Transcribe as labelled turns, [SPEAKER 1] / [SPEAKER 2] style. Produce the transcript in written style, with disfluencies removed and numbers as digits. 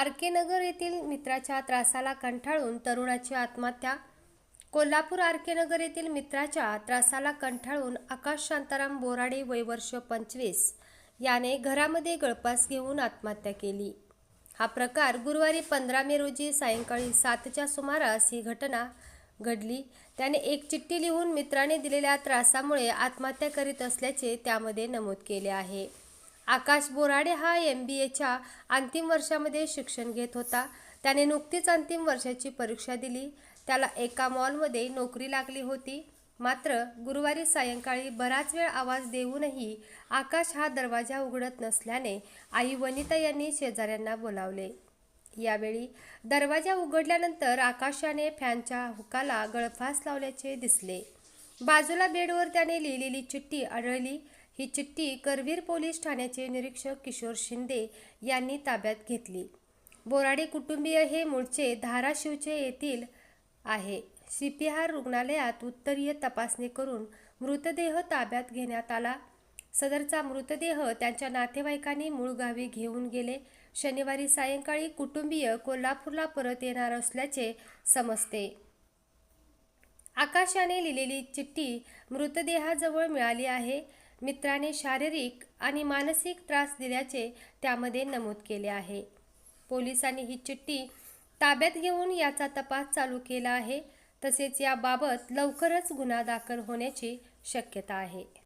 [SPEAKER 1] RK. येथील मित्राच्या त्रासाला कंटाळून तरुणाची आत्महत्या. कोल्हापूर आर.के. येथील मित्राच्या त्रासाला कंटाळून आकाश शांताराम बोराडे वय वर्ष 25 याने घरामध्ये गळफास घेऊन आत्महत्या केली. हा प्रकार गुरुवारी 15 मे रोजी सायंकाळी 7च्या सुमारास ही घटना घडली. त्याने एक चिठ्ठी लिहून मित्राने दिलेल्या त्रासामुळे आत्महत्या करीत असल्याचे त्यामध्ये नमूद केले आहे. आकाश बोराडे हा MBAच्या अंतिम वर्षामध्ये शिक्षण घेत होता. त्याने नुकतीच अंतिम वर्षाची परीक्षा दिली. त्याला एका मॉलमध्ये नोकरी लागली होती. मात्र गुरुवारी सायंकाळी बराच वेळ आवाज देऊनही आकाश हा दरवाजा उघडत नसल्याने आई वनिता यांनी शेजाऱ्यांना बोलावले. यावेळी दरवाजा उघडल्यानंतर आकाशाने फॅनच्या हुकाला गळफास लावल्याचे दिसले. बाजूला बेडवर त्याने लिहिलेली चिठ्ठी आढळली. ही चिठ्ठी करवीर पोलीस ठाण्याचे निरीक्षक किशोर शिंदे यांनी ताब्यात घेतली. बोराडे कुटुंबीय हे मूळचे धाराशिवचे येथील आहे. CPR रुग्णालयात उत्तरीय तपासणी करून मृतदेह ताब्यात घेण्यात आला. सदरचा मृतदेह त्यांच्या नातेवाईकांनी मूळ गावी घेऊन गेले. शनिवारी सायंकाळी कुटुंबीय कोल्हापूरला परत येणार असल्याचे समजते. आकाशाने लिहिलेली चिठ्ठी मृतदेहाजवळ मिळाली आहे. मित्राने शारीरिक आणि मानसिक त्रास दिल्याचे त्यामध्ये नमूद केले आहे. पोलिसांनी ही चिठ्ठी ताब्यात घेऊन याचा तपास चालू केला आहे. तसेच याबाबत लवकरच गुन्हा दाखल होण्याची शक्यता आहे.